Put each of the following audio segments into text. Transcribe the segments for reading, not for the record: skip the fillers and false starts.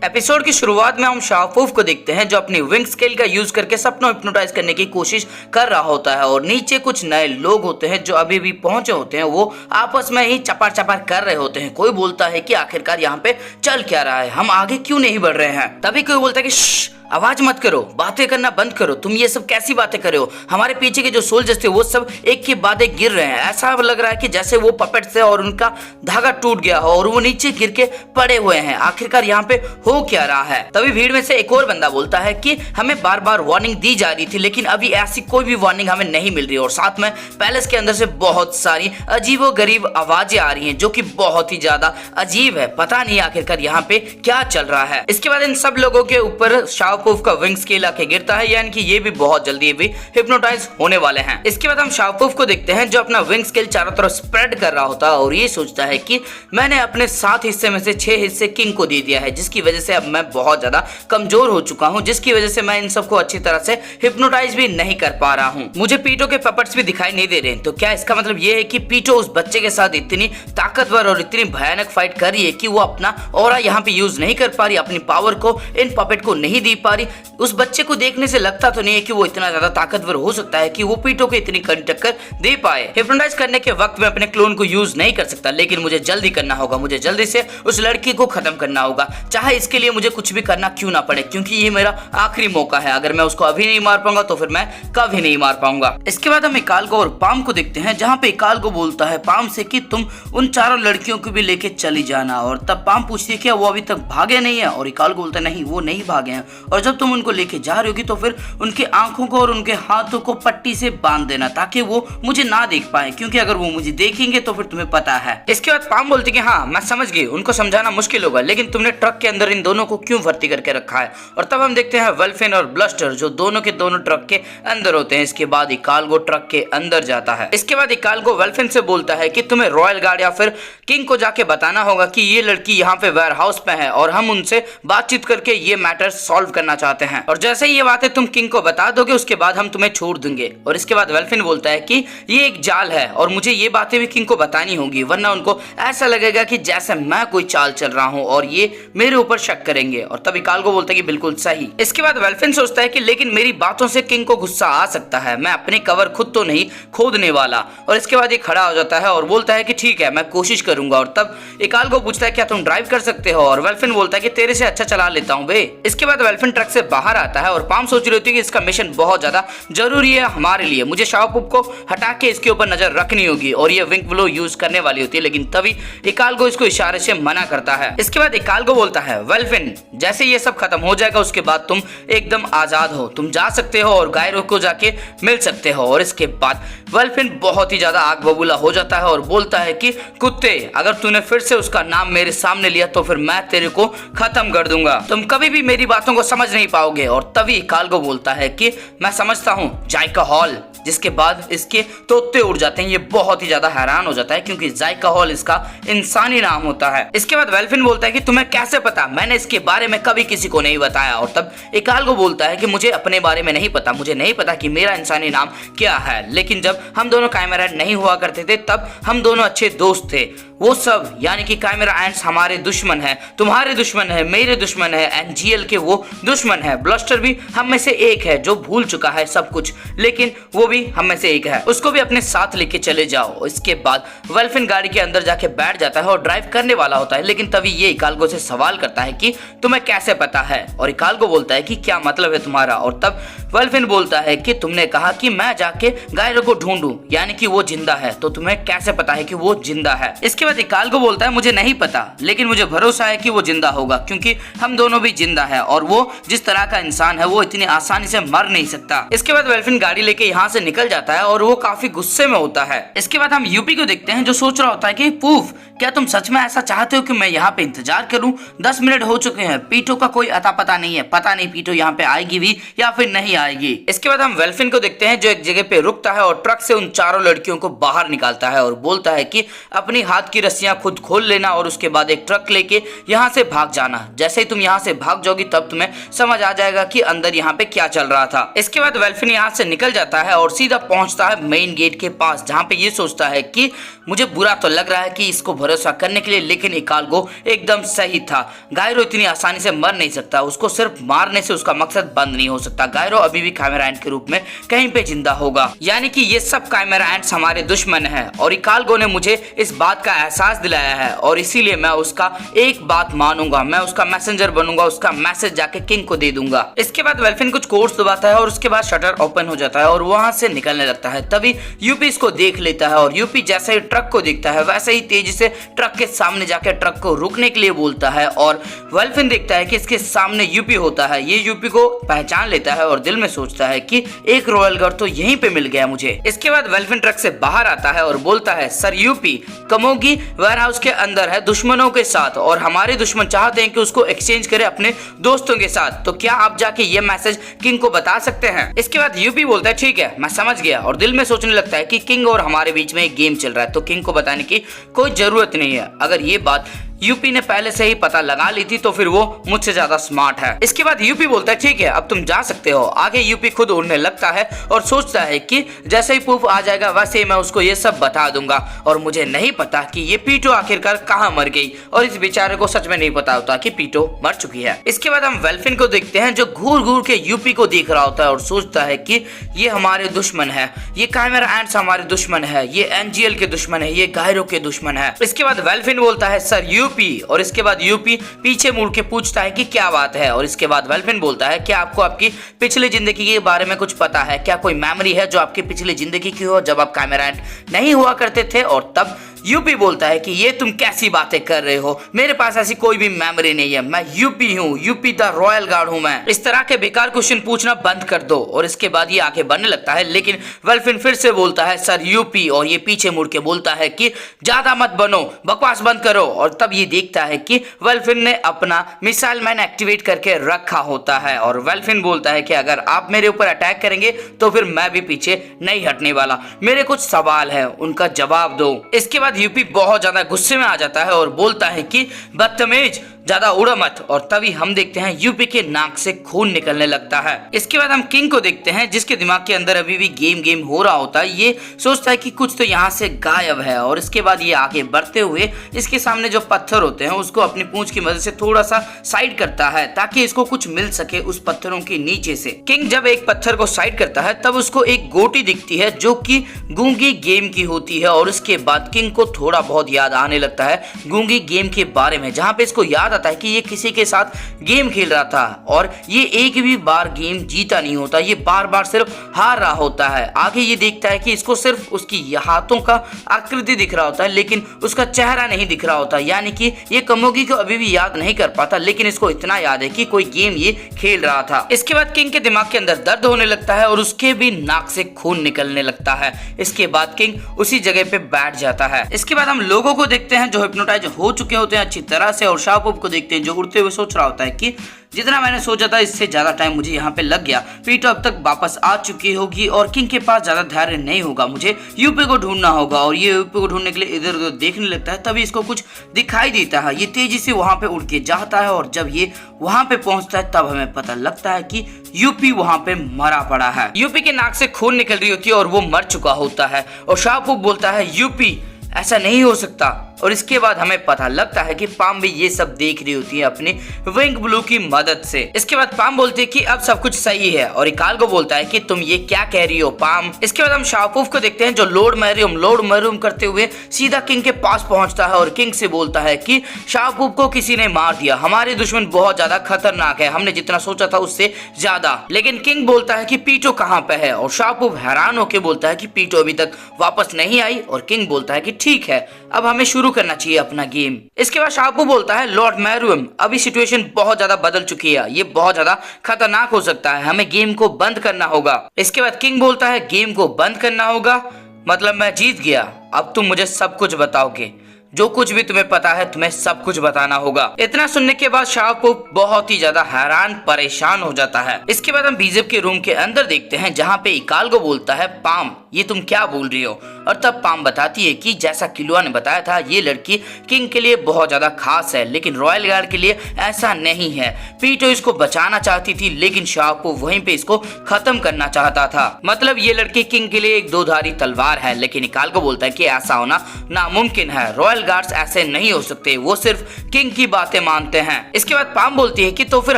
Episode की शुरुआत में हम शाहफूफ को देखते हैं जो अपनी विंग स्केल का यूज करके सबको हिप्नोटाइज करने की कोशिश कर रहा होता है और नीचे कुछ नए लोग होते हैं जो अभी भी पहुंचे होते हैं। वो आपस में ही चपार चपार कर रहे होते हैं। कोई बोलता है कि आखिरकार यहाँ पे चल क्या रहा है, हम आगे क्यों नहीं बढ़ रहे हैं। तभी कोई बोलता है कि आवाज मत करो, बातें करना बंद करो, तुम ये सब कैसी बातें कर रहे हो। हमारे पीछे के जो सोल्जर्स थे वो सब एक के बाद एक गिर रहे हैं। ऐसा लग रहा है कि जैसे वो पपेट्स थे और उनका धागा टूट गया हो और वो नीचे गिर के पड़े हुए हैं। आखिरकार यहाँ पे हो क्या रहा है। तभी भीड़ में से एक और बंदा बोलता है कि हमें बार बार वार्निंग दी जा रही थी लेकिन अभी ऐसी कोई भी वार्निंग हमें नहीं मिल रही और साथ में पैलेस के अंदर से बहुत सारी अजीबोगरीब आवाजें आ रही हैं जो कि बहुत ही ज्यादा अजीब है। पता नहीं आखिरकार यहाँ पे क्या चल रहा है। इसके बाद इन सब लोगों के ऊपर शाहफूफ का विंग स्केल आके गिरता है, यानी कि ये भी बहुत जल्दी भी हिप्नोटाइज होने वाले हैं। इसके बाद हम शाहफूफ को देखते हैं जो अपना विंग स्केल चारों तरफ स्प्रेड कर रहा होता है और ये सोचता है कि मैंने अपने 7 हिस्से में से 6 हिस्से किंग को दे दिया है, जिसकी वजह से अब मैं बहुत ज्यादा कमजोर हो चुका हूँ, जिसकी वजह से मैं इन सबको अच्छी तरह से हिप्नोटाइज भी नहीं कर पा रहा हूँ। मुझे पीटो के पपेट्स भी दिखाई नहीं दे रहे हैं। तो क्या इसका मतलब ये है कि पीटो उस बच्चे के साथ इतनी ताकतवर और इतनी भयानक फाइट कर रही है कि वो अपना ऑरा यहाँ पे यूज नहीं कर पा रही, अपनी पावर को इन पपेट को नहीं दे पा रही। उस बच्चे को देखने से लगता तो नहीं है कि वो इतना ज्यादा ताकतवर हो सकता है कि वो पीटो को इतनी कड़ी टक्कर दे पाए। हिप्नोटाइज करने के वक्त में अपने क्लोन को यूज नहीं कर सकता, लेकिन मुझे जल्दी करना होगा। मुझे जल्दी से उस लड़की को खत्म करना होगा, चाहे इसके लिए मुझे कुछ भी करना क्यों ना पड़े, क्योंकि ये मेरा आखिरी मौका है। अगर मैं उसको अभी नहीं मार पाऊंगा तो फिर मैं कभी नहीं मार पाऊंगा। इसके बाद हम इकालगो और पाम को देखते हैं जहाँ पे इकालगो बोलता है पाम से कि तुम उन चारों लड़कियों को भी लेके चली जाना। और तब पाम पूछती है क्या वो अभी तक भागे नहीं है, और इकालगो बोलता है नहीं वो नहीं भागे हैं, और जब तुम उनको लेके जा रही होगी तो फिर उनके आंखों को और उनके हाथों को पट्टी से बांध देना ताकि वो मुझे ना देख पाए, क्योंकि अगर वो मुझे देखेंगे तो फिर तुम्हें पता है। इसके बाद पाम बोलती कि हाँ मैं समझ गई, उनको समझाना मुश्किल होगा, लेकिन तुमने ट्रक के अंदर इन दोनों को क्यों भर्ती करके रखा है। और तब हम देखते हैं वेल्फिन और ब्लस्टर जो दोनों के दोनों ट्रक के अंदर होते हैं। इसके बाद इकालगो ट्रक के अंदर जाता है। इसके बाद इकालगो वेल्फिन से बोलता है कि तुम्हें रॉयल गार्ड या फिर किंग को जाके बताना होगा कि ये लड़की यहाँ पे वेयर हाउस पे है और हम उनसे बातचीत करके ये मैटर सॉल्व करना चाहते हैं, और जैसे ही ये बातें तुम किंग को बता दोगे उसके बाद हम तुम्हें छोड़ देंगे। और इसके बाद वेल्फिन बोलता है कि ये एक जाल है और मुझे ये बातें भी किंग को बतानी होगी, वरना उनको ऐसा लगेगा कि जैसे मैं कोई चाल चल रहा हूँ और ये मेरे ऊपर शक करेंगे। और तब इकालगो बोलता है कि बिल्कुल सही। इसके बाद वेल्फिन सोचता है कि लेकिन मेरी बातों से किंग को गुस्सा आ सकता है, मैं अपनी कवर खुद तो नहीं खोदने वाला। और इसके बाद ये खड़ा हो जाता है और बोलता है कि ठीक है मैं कोशिश करूंगा। और तब इकालगो पूछता है क्या तुम ड्राइव कर सकते हो, और वेल्फिन बोलता है कि तेरे से अच्छा चला लेता हूँ बे। इसके बाद वेल्फिन ट्रक से बाहर आता है और पाम सोच रही होती है कि इसका मिशन बहुत ज्यादा जरूरी है हमारे लिए, मुझे शाहफूफ को हटा के इसके ऊपर नजर रखनी होगी और ये विंग ब्लो यूज करने वाली होती है। लेकिन तभी इकालगो इसको इशारे से मना करता है। इसके बाद इकालगो बोलता है वेल्फिन जैसे ये सब खत्म हो जाएगा उसके बाद तुम एकदम आजाद हो, तुम जा सकते हो और गायरो को जाके मिल सकते हो। और इसके बाद वेल्फिन बहुत ही ज्यादा आग बबूला हो जाता है और बोलता है कि कुत्ते अगर तूने फिर से उसका नाम मेरे सामने लिया तो फिर मैं तेरे को खत्म कर दूंगा, तुम कभी भी मेरी बातों को समझ नहीं पाओगे। और तभी इकालगो बोलता है कि मैं समझता हूँ जायका हॉल, जिसके बाद इसके तोते उड़ जाते हैं। ये बहुत ही ज्यादा हैरान हो जाता है क्योंकि जायका हॉल इसका इंसानी नाम होता है। इसके बाद वेल्फिन बोलता है कि तुम्हें कैसे पता, मैंने इसके बारे में कभी किसी को नहीं बताया। और तब इकालगो बोलता है कि मुझे अपने बारे में नहीं पता, मुझे नहीं पता कि मेरा इंसानी नाम क्या है, लेकिन जब हम दोनों काइमेरा नहीं हुआ करते थे तब हम दोनों अच्छे दोस्त थे। वो सब यानी कि काइमेरा एंड्स हमारे दुश्मन है, तुम्हारे दुश्मन है, मेरे दुश्मन है, एनजीएल के वो दुश्मन है। ब्लस्टर भी हम में से एक है जो भूल चुका है सब कुछ, लेकिन वो भी हम में से एक है, उसको भी अपने साथ लेके चले जाओ। इसके बाद वेल्फिन गाड़ी के अंदर जाके बैठ जाता है और ड्राइव करने वाला होता है, लेकिन तभी ये इकालगो से सवाल करता है कि तुम्हें कैसे पता है। और इकालगो बोलता है कि क्या मतलब है तुम्हारा। और तब वेल्फिन बोलता है कि तुमने कहा कि मैं जाके गायरो को ढूंढूं, यानी कि वो जिंदा है, तो तुम्हें कैसे पता है कि वो जिंदा है। इसके बाद इकालगो बोलता है मुझे नहीं पता, लेकिन मुझे भरोसा है कि वो जिंदा होगा, क्योंकि हम दोनों भी जिंदा है और वो जिस तरह का इंसान है वो इतनी आसानी से मर नहीं सकता। इसके बाद वेल्फिन गाड़ी लेके यहाँ से निकल जाता है और वो काफी गुस्से में होता है। इसके बाद हम यूपी को देखते हैं जो सोच रहा होता है कि पूफ क्या तुम सच में ऐसा चाहते हो कि मैं यहाँ पे इंतजार करूं? 10 मिनट हो चुके हैं, पीटो का कोई अता पता नहीं है, पता नहीं पीटो यहाँ पे आएगी भी या फिर नहीं आएगी। इसके बाद हम वेल्फिन को देखते हैं जो एक जगह पे रुकता है और ट्रक से उन चारों लड़कियों को बाहर निकालता है और बोलता है कि अपनी हाथ की रस्सियां खुद खोल लेना और उसके बाद एक ट्रक लेके यहाँ से भाग जाना। जैसे ही तुम यहाँ से भाग जाओगी तब तुम्हें समझ आ जाएगा कि अंदर यहाँ पे क्या चल रहा था। इसके बाद वेल्फिन यहाँ से निकल जाता है और सीधा पहुंचता है मेन गेट के पास, जहाँ पे ये सोचता है कि मुझे बुरा तो लग रहा है कि इसको भरोसा करने के लिए, लेकिन इकालगो एकदम सही था। गायरो इतनी आसानी से मर नहीं सकता, उसको सिर्फ मारने से उसका मकसद बंद नहीं हो सकता। गायरो अभी भी काइमेरा एंट के रूप में कहीं पे जिंदा होगा, यानी कि ये सब काइमेरा एंट्स हमारे दुश्मन हैं और इकालगो ने मुझे इस बात का एहसास दिलाया है और इसीलिए मैं उसका एक बात मानूंगा, मैं उसका मैसेंजर बनूंगा, उसका मैसेज जाके किंग को दे दूंगा। इसके बाद वेल्फिन कुछ कोड्स दबाता है और उसके बाद शटर ओपन हो जाता है और वहां से निकलने लगता है। तभी यूपी इसको देख लेता है और यूपी जैसे ही ट्रक को देखता है वैसे ही तेजी से ट्रक के सामने जाकर ट्रक को रुकने के लिए बोलता है और वेल्फिन देखता है कि इसके सामने यूपी होता है। ये यूपी को पहचान लेता है और दिल में सोचता है कि एक रॉयल गार्ड तो यहीं पे मिल गया मुझे। इसके बाद वेल्फिन ट्रक से बाहर आता है और बोलता है, सर यूपी कमोगी वेयरहाउस के अंदर है दुश्मनों के साथ और हमारे दुश्मन चाहते हैं कि उसको एक्सचेंज करे अपने दोस्तों के साथ, तो क्या आप जाके ये मैसेज किंग को बता सकते हैं। इसके बाद यूपी बोलता है, ठीक है मैं समझ गया, और दिल में सोचने लगता है कि किंग और हमारे बीच में एक गेम चल रहा है तो किंग को बताने की कोई जरूरत नहीं है। अगर ये बात यूपी ने पहले से ही पता लगा ली थी तो फिर वो मुझसे ज्यादा स्मार्ट है। इसके बाद यूपी बोलता है, ठीक है अब तुम जा सकते हो। आगे यूपी खुद उड़ने लगता है और सोचता है कि जैसे ही पूफ आ जाएगा वैसे ही मैं उसको ये सब बता दूंगा और मुझे नहीं पता कि ये पीटो आखिरकार कहाँ मर गई और इस बेचारे को सच में नहीं पता होता कि पीटो मर चुकी है। इसके बाद हम वेल्फिन को देखते हैं जो घूर घूर के यूपी को देख रहा होता है और सोचता है कि ये हमारे दुश्मन है, ये काइमेरा एंट्स हमारे दुश्मन है, ये एनजीएल के दुश्मन है, ये गायरो के दुश्मन है। इसके बाद वेल्फिन बोलता है, सर यूपी, और इसके बाद यूपी पीछे मुड़ के पूछता है कि क्या बात है और इसके बाद वेल्फिन बोलता है, क्या आपको आपकी पिछली जिंदगी के बारे में कुछ पता है, क्या कोई मेमोरी है जो आपकी पिछली जिंदगी की हो जब आप काइमेरा एंट नहीं हुआ करते थे। और तब यूपी बोलता है कि ये तुम कैसी बातें कर रहे हो, मेरे पास ऐसी कोई भी मेमोरी नहीं है, मैं यूपी हूँ, यूपी द रॉयल गार्ड हूँ मैं। इस तरह के बेकार क्वेश्चन पूछना बंद कर दो। और इसके बाद ये आगे बढ़ने लगता है, लेकिन वेल्फिन फिर से बोलता है, सर यूपी, और ये पीछे मुड़ के बोलता है कि ज्यादा मत बनो, बकवास बंद करो। और तब ये देखता है कि वेल्फिन ने अपना मिसाइल मैन एक्टिवेट करके रखा होता है और वेल्फिन बोलता है कि अगर आप मेरे ऊपर अटैक करेंगे तो फिर मैं भी पीछे नहीं हटने वाला, मेरे कुछ सवाल है उनका जवाब दो। इसके बाद यूपी बहुत ज्यादा गुस्से में आ जाता है और बोलता है कि बदतमीज ज्यादा उड़ा मत। और तभी हम देखते हैं यूपी के नाक से खून निकलने लगता है। इसके बाद हम किंग को देखते हैं जिसके दिमाग के अंदर अभी भी गेम हो रहा होता है। ये सोचता है कि कुछ तो यहाँ से गायब है और इसके बाद ये आगे बढ़ते हुए इसके सामने जो पत्थर होते हैं उसको अपनी पूंछ की मदद से थोड़ा सा साइड करता है ताकि इसको कुछ मिल सके उस पत्थरों के नीचे से। किंग जब एक पत्थर को साइड करता है तब उसको एक गोटी दिखती है जो कि गूंगी गेम की होती है और उसके बाद किंग को थोड़ा बहुत याद आने लगता है गूंगी गेम के बारे में, जहाँ पे इसको याद आता है कि ये किसी के साथ गेम खेल रहा था और ये एक भी बार गेम जीता नहीं होता, ये बार बार सिर्फ हार रहा होता है। आगे ये देखता है कि इसको सिर्फ उसकी हाथों का आकृति दिख रहा होता है लेकिन उसका चेहरा नहीं दिख रहा होता, यानी कि ये कमोगी को अभी भी याद नहीं कर पाता, लेकिन इसको इतना याद है कि कोई गेम ये खेल रहा था। इसके बाद किंग के दिमाग के अंदर दर्द होने लगता है और उसके भी नाक से खून निकलने लगता है। इसके बाद किंग उसी जगह पे बैठ जाता है। इसके बाद हम लोगों को देखते हैं जो हिप्नोटाइज हो चुके होते हैं अच्छी तरह से और शाहपुब को देखते हैं जो उड़ते हुए सोच रहा होता है कि जितना मैंने सोचा था इससे ज्यादा टाइम मुझे यहाँ पे लग गया, पीटो अब तक वापस आ चुकी होगी और किंग के पास ज्यादा धैर्य नहीं होगा, मुझे यूपी को ढूंढना होगा। और ये यूपी को ढूंढने के लिए इधर उधर देखने लगता है। तभी इसको कुछ दिखाई देता है, ये तेजी से वहां पे उड़ के जाता है और जब ये वहां पे पहुंचता है तब हमें पता लगता है कि यूपी वहां पे मरा पड़ा है। यूपी के नाक से खून निकल रही होती है और वो मर चुका होता है और शाहपुब बोलता है, यूपी ऐसा नहीं हो सकता। और इसके बाद हमें पता लगता है कि पाम भी ये सब देख रही होती है अपनी विंग ब्लू की मदद से। इसके बाद पाम बोलती है कि अब सब कुछ सही है और इकालगो बोलता है कि तुम ये क्या कह रही हो पाम। इसके बाद हम शाहपुफ को देखते हैं जो लोड मैरियम करते हुए सीधा किंग के पास पहुंचता है और किंग से बोलता है कि शाहपुफ को किसी ने मार दिया, हमारे दुश्मन बहुत ज्यादा खतरनाक है, हमने जितना सोचा था उससे ज्यादा। लेकिन किंग बोलता है कि पीटो कहाँ पे है और शाहपुफ हैरान होकर बोलता है कि पीटो अभी तक वापस नहीं आई और किंग बोलता है कि ठीक है अब हमें शुरू करना चाहिए अपना गेम। इसके बाद शाहपू बोलता है, लॉर्ड मैरुम अभी सिचुएशन बहुत ज्यादा बदल चुकी है, ये बहुत ज्यादा खतरनाक हो सकता है, हमें गेम को बंद करना होगा। इसके बाद किंग बोलता है, गेम को बंद करना होगा मतलब मैं जीत गया, अब तुम मुझे सब कुछ बताओगे। जो कुछ भी तुम्हें पता है तुम्हें सब कुछ बताना होगा। इतना सुनने के बाद शाहपुफ बहुत ही ज्यादा हैरान परेशान हो जाता है। इसके बाद हम बीजेप के रूम के अंदर देखते हैं जहाँ पे इकालगो बोलता है पाम ये तुम क्या बोल रही हो, और तब पाम बताती है कि जैसा किलुआ ने बताया था ये लड़की किंग के लिए बहुत ज्यादा खास है, लेकिन रॉयल गार्ड के लिए ऐसा नहीं है। पीटो इसको बचाना चाहती थी लेकिन शाहपुफ वहीं पे इसको खत्म करना चाहता था। मतलब ये लड़की किंग के लिए एक दोधारी तलवार है, लेकिन इकालगो बोलता है कि ऐसा होना नामुमकिन है। रॉयल गार्ड्स ऐसे नहीं हो सकते, वो सिर्फ किंग की बातें मानते हैं। इसके बाद पाम बोलती है कि तो फिर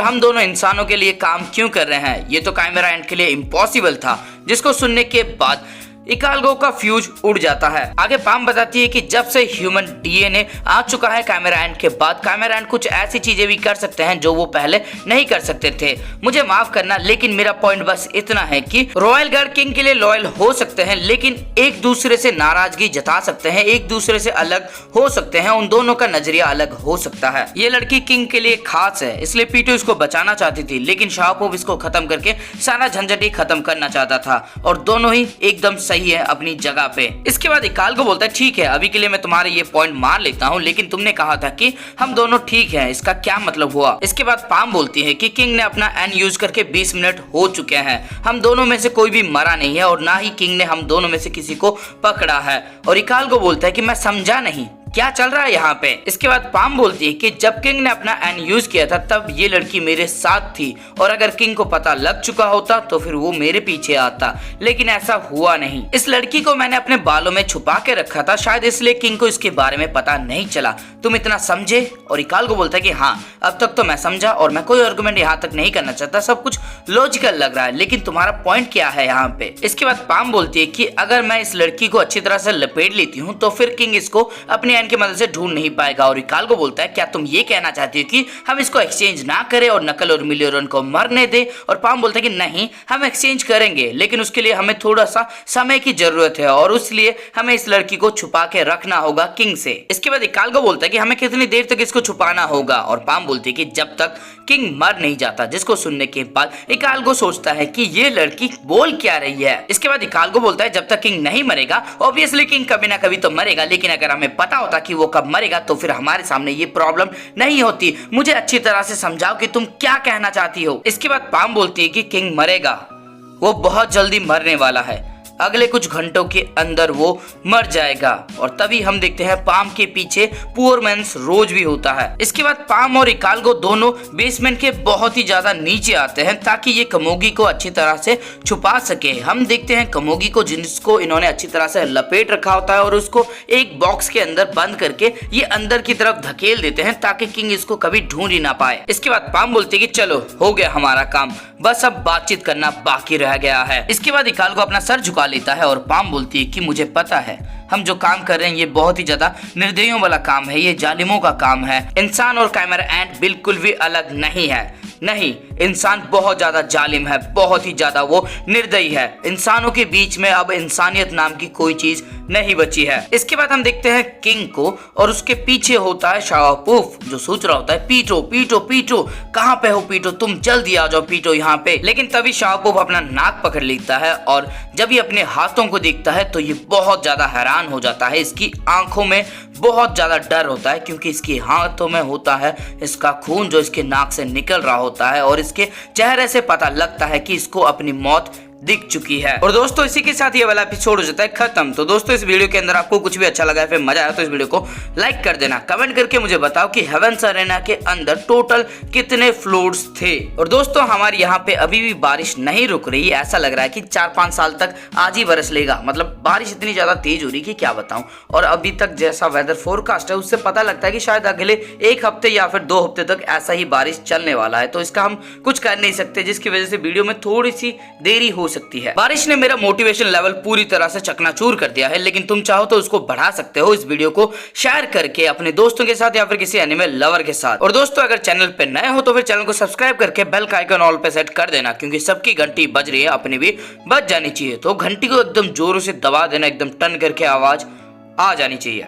हम दोनों इंसानों के लिए काम क्यों कर रहे हैं, ये तो काइमेरा एंड के लिए इम्पॉसिबल था। जिसको सुनने के बाद इकालगो का फ्यूज उड़ जाता है। आगे पाम बताती है कि जब से ह्यूमन डीएनए आ चुका है काइमेरा एंड के बाद, काइमेरा एंड कुछ ऐसी चीजें भी कर सकते हैं जो वो पहले नहीं कर सकते थे। मुझे माफ करना, लेकिन मेरा पॉइंट बस इतना है कि रॉयल गार्ड किंग के लिए लॉयल हो सकते हैं, लेकिन एक दूसरे से नाराजगी जता सकते हैं, एक दूसरे से अलग हो सकते हैं, उन दोनों का नजरिया अलग हो सकता है। ये लड़की किंग के लिए खास है, इसलिए पीटो इसको बचाना चाहती थी, लेकिन शाहपुफ इसको खत्म करके सारा झंझट ही खत्म करना चाहता था, और दोनों ही एकदम सही है अपनी जगह पे। इसके बाद इकालगो बोलता है ठीक है अभी के लिए मैं तुम्हारे ये पॉइंट मान लेता हूँ, लेकिन तुमने कहा था कि हम दोनों ठीक हैं, इसका क्या मतलब हुआ। इसके बाद पाम बोलती है कि किंग ने अपना एन यूज करके 20 मिनट हो चुके हैं, हम दोनों में से कोई भी मरा नहीं है और ना ही किंग ने हम दोनों में से किसी को पकड़ा है। और इकालगो बोलता है कि मैं समझा नहीं क्या चल रहा है यहाँ पे। इसके बाद पाम बोलती है कि जब किंग ने अपना एन यूज किया था तब ये लड़की मेरे साथ थी, और अगर किंग को पता लग चुका होता तो फिर वो मेरे पीछे आता, लेकिन ऐसा हुआ नहीं। इस लड़की को मैंने अपने बालों में छुपा के रखा था, शायद इसलिए किंग को इसके बारे में पता नहीं चला। तुम इतना समझे? और इकालगो बोलता है कि हाँ अब तक तो मैं समझा और मैं कोई आर्गुमेंट यहाँ तक नहीं करना चाहता, सब कुछ लॉजिकल लग रहा है, लेकिन तुम्हारा पॉइंट क्या है यहाँ पे। इसके बाद पाम बोलती है कि अगर मैं इस लड़की को अच्छी तरह से लपेट लेती हूँ तो फिर किंग इसको अपने की मदद से ढूंढ नहीं पाएगा। और इकालगो बोलता है क्या तुम ये कहना चाहती हो कि हम इसको एक्सचेंज ना करें और नकल और मिलियन को मरने दे। और पाम बोलता है कि नहीं हम एक्सचेंज करेंगे, लेकिन उसके लिए हमें थोड़ा सा समय की जरूरत है और इसलिए हमें इस लड़की को छुपा के रखना होगा किंग से। इसके बाद इकालगो बोलता है कि हमें कितनी देर तक इसको छुपाना होगा, और पाम बोलती है कि जब तक किंग मर नहीं जाता। जिसको सुनने के बाद इकालगो सोचता है कि ये लड़की बोल क्या रही है। इसके बाद इकालगो बोलता है जब तक किंग नहीं मरेगा ऑब्वियसली किंग कभी ना कभी तो मरेगा, लेकिन अगर हमें पता होता कि वो कब मरेगा तो फिर हमारे सामने ये प्रॉब्लम नहीं होती। मुझे अच्छी तरह से समझाओ कि तुम क्या कहना चाहती हो। इसके बाद पाम बोलती है कि किंग मरेगा, वो बहुत जल्दी मरने वाला है, अगले कुछ घंटों के अंदर वो मर जाएगा। और तभी हम देखते हैं पाम के पीछे पुअर मैन्स रोज भी होता है। इसके बाद पाम और इकालगो दोनों बेसमेंट के बहुत ही ज्यादा नीचे आते हैं ताकि ये कमोगी को अच्छी तरह से छुपा सके। हम देखते हैं कमोगी को जिसको इन्होंने अच्छी तरह से लपेट रखा होता है और उसको एक बॉक्स के अंदर बंद करके ये अंदर की तरफ धकेल देते हैं ताकि किंग इसको कभी ढूंढ ही ना पाए। इसके बाद पाम बोलते है कि चलो हो गया हमारा काम, बस अब बातचीत करना बाकी रह गया है। इसके बाद इकालगो अपना सर झुका लेता है और पाम बोलती है कि मुझे पता है हम जो काम कर रहे हैं ये बहुत ही ज्यादा निर्दयियों वाला काम है, ये जालिमों का काम है। इंसान और काइमेरा एंट बिल्कुल भी अलग नहीं है। नहीं, इंसान बहुत ज्यादा जालिम है, बहुत ही ज्यादा वो निर्दयी है। इंसानों के बीच में अब इंसानियत नाम की कोई चीज नहीं बची है। इसके बाद हम देखते हैं किंग को और उसके पीछे होता है शाहपुफ जो सोच रहा होता है पीटो पीटो पीटो, कहाँ पे हो पीटो, तुम जल्दी आ जाओ पीटो यहाँ पे। लेकिन तभी शाहपुफ अपना नाक पकड़ लेता है और जब ये अपने हाथों को देखता है तो ये बहुत ज्यादा हैरान हो जाता है। इसकी आंखों में बहुत ज्यादा डर होता है क्योंकि इसके हाथों में होता है इसका खून जो इसके नाक से निकल रहा होता है और इसके चेहरे से पता लगता है कि इसको अपनी मौत दिख चुकी है। और दोस्तों इसी के साथ ये वाला एपिसोड हो जाता है खत्म। तो दोस्तों इस वीडियो के अंदर आपको कुछ भी अच्छा लगा है, फिर मजा आया तो इस वीडियो को लाइक कर देना। कमेंट करके मुझे बताओ कि हेवेंस अरेना के अंदर टोटल कितने फ्लोर्स थे। और दोस्तों हमारे यहाँ पे अभी भी बारिश नहीं रुक रही, ऐसा लग रहा है कि 4-5 साल तक आज ही बरस लेगा। मतलब बारिश इतनी ज्यादा तेज हो रही कि क्या बताऊं। और अभी तक जैसा वेदर फोरकास्ट है उससे पता लगता है कि शायद अगले 1 हफ्ते या फिर 2 हफ्ते तक ऐसा ही बारिश चलने वाला है। तो इसका हम कुछ कर नहीं सकते, जिसकी वजह से वीडियो में थोड़ी सी देरी हो सकती है। बारिश ने मेरा मोटिवेशन लेवल पूरी तरह से चकनाचूर कर दिया है, लेकिन तुम चाहो तो उसको बढ़ा सकते हो इस वीडियो को शेयर करके अपने दोस्तों के साथ या फिर किसी एनिमे लवर के साथ। और दोस्तों अगर चैनल पे नए हो तो फिर चैनल को सब्सक्राइब करके बेल का आइकन ऑल पे सेट कर देना, क्योंकि सबकी घंटी बज रही है, अपनी भी बज जानी चाहिए। तो घंटी को एकदम जोरों से दबा देना, एकदम टन करके आवाज आ जानी चाहिए।